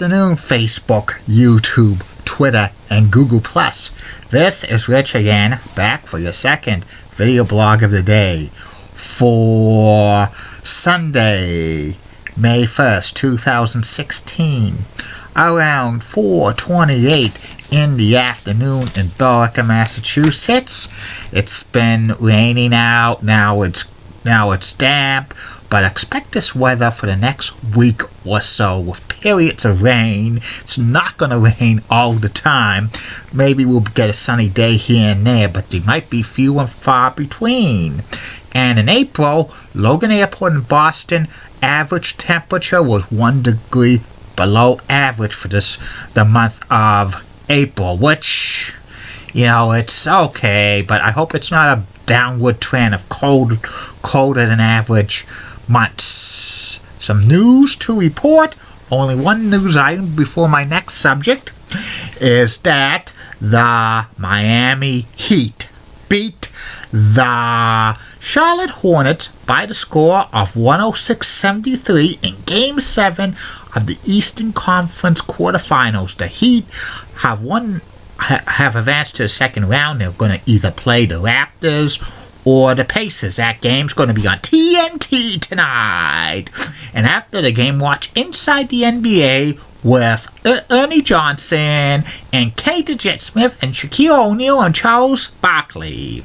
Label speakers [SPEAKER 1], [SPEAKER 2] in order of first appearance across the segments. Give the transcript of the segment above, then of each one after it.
[SPEAKER 1] afternoon, Facebook, YouTube, Twitter, and Google+. This is Rich again, back for your second video blog of the day for Sunday, May 1st, 2016, around 4:28 in the afternoon in Billerica, Massachusetts. It's been raining out, now it's damp, but expect this weather for the next week or so with periods of rain. It's not going to rain all the time. Maybe we'll get a sunny day here and there, but they might be few and far between. And in April, Logan Airport in Boston, average temperature was 1 degree below average for the month of April, which, it's okay, but I hope it's not a downward trend of colder than average months. Some news to report. Only one news item before my next subject is that the Miami Heat beat the Charlotte Hornets by the score of 106-73 in Game 7 of the Eastern Conference quarterfinals. The Heat have advanced to the second round. They're going to either play the Raptors or the Pacers. That game's going to be on TNT tonight. And after the game, watch Inside the NBA with Ernie Johnson and Kenny the Jet Smith and Shaquille O'Neal and Charles Barkley.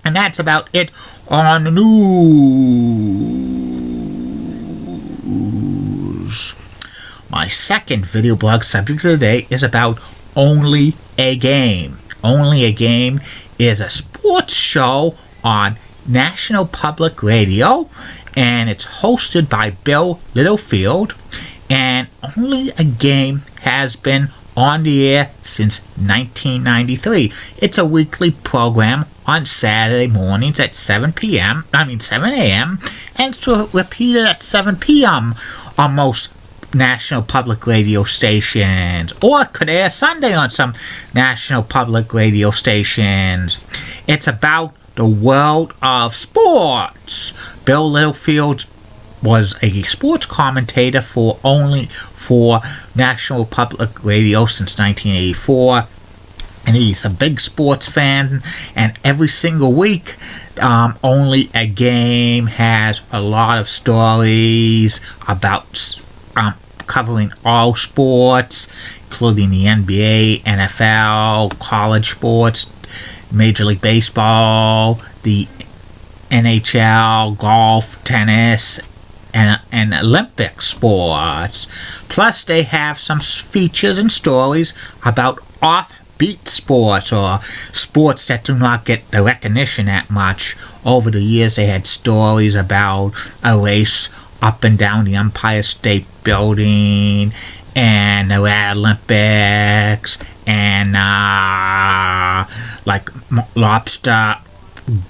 [SPEAKER 1] And that's about it on the news. My second video blog subject of the day is about Only a Game. Only a Game is a sports show on National Public Radio, and it's hosted by Bill Littlefield, and Only a Game has been on the air since 1993. It's a weekly program on Saturday mornings at 7 a.m., and it's repeated at 7 p.m. on most National Public Radio stations, or it could air Sunday on some National Public Radio stations. It's about the world of sports. Bill Littlefield was a sports commentator for National Public Radio since 1984, and he's a big sports fan, and every single week Only a Game has a lot of stories about covering all sports, including the NBA, NFL, college sports, Major League Baseball, the NHL, golf, tennis, and Olympic sports. Plus, they have some features and stories about offbeat sports, or sports that do not get the recognition that much. Over the years, they had stories about a race up and down the Empire State Building, and the Olympics, and like lobster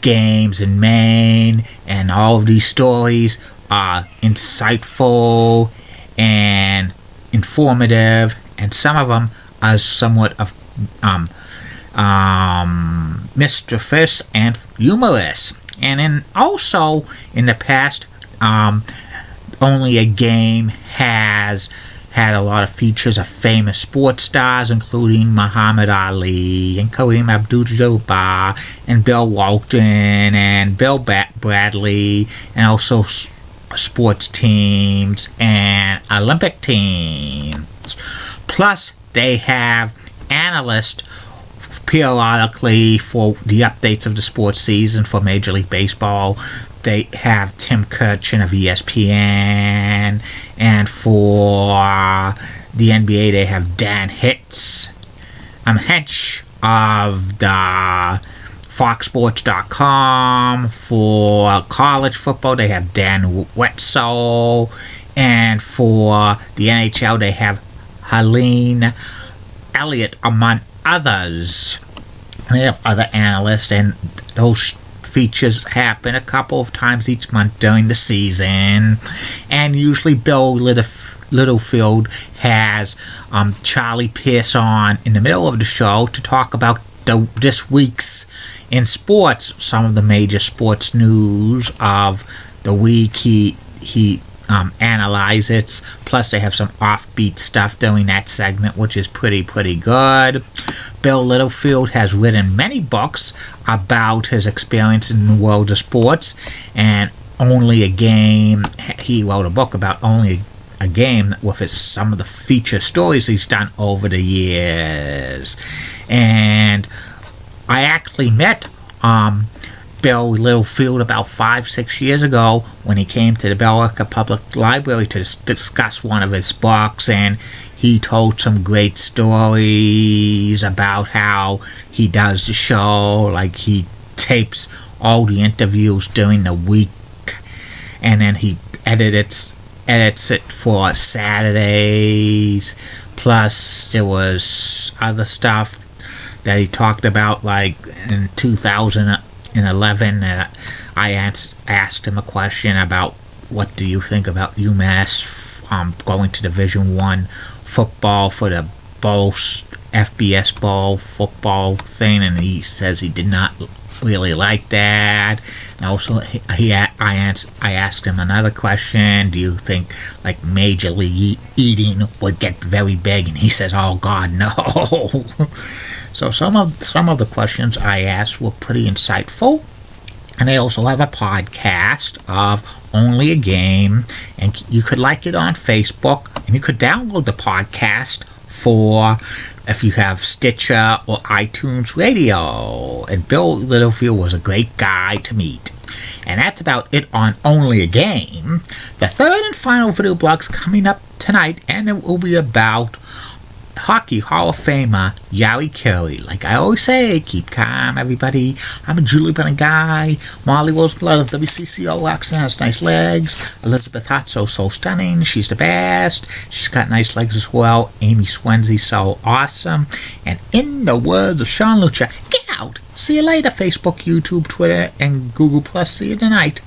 [SPEAKER 1] games in Maine, and all of these stories are insightful and informative, and some of them are somewhat of mischievous and humorous. And also in the past, Only a Game has had a lot of features of famous sports stars, including Muhammad Ali and Kareem Abdul-Jabbar and Bill Walton and Bill Bradley, and also sports teams and Olympic teams. Plus, they have analysts periodically for the updates of the sports season for Major League Baseball. They have Tim Kurchin of ESPN, and for the NBA they have Dan Hench of the FoxSports.com. For college football they have Dan Wetzel, and for the NHL they have Helene Elliott, among others. They have other analysts, and those features happen a couple of times each month during the season. And usually Bill Littlefield has Charlie Pierce on in the middle of the show to talk about this week's in sports, some of the major sports news of the week. He analyze it. Plus, they have some offbeat stuff during that segment, which is pretty good. Bill Littlefield has written many books about his experience in the world of sports, and Only a Game. He wrote a book about Only a Game with some of the feature stories he's done over the years. And I actually met Bill Littlefield about 5-6 years ago when he came to the Billerica Public Library to discuss one of his books, and he told some great stories about how he does the show, like he tapes all the interviews during the week and then he edits it for Saturdays. Plus there was other stuff that he talked about, like in 2011 I asked him a question about what do you think about UMass going to Division I football for the bowl, FBS bowl football thing, and he says he did not really like that. And also I asked him another question, do you think like Major League Eating would get very big, and he says, oh God, no. So some of the questions I asked were pretty insightful. And they also have a podcast of Only a Game, and you could like it on Facebook, and you could download the podcast for if you have Stitcher or iTunes Radio. And Bill Littlefield was a great guy to meet. And that's about it on Only a Game. The third and final video blog's coming up tonight, and it will be about Hockey Hall of Famer Yari Curry. Like I always say, keep calm, everybody. I'm a Julie Brennan guy. Molly Roseblood of WCCO accent has nice legs. Elizabeth Hotso, so stunning. She's the best. She's got nice legs as well. Amy Swenzy, so awesome. And in the words of Sean Lucha, get out. See you later, Facebook, YouTube, Twitter, and Google+. See you tonight.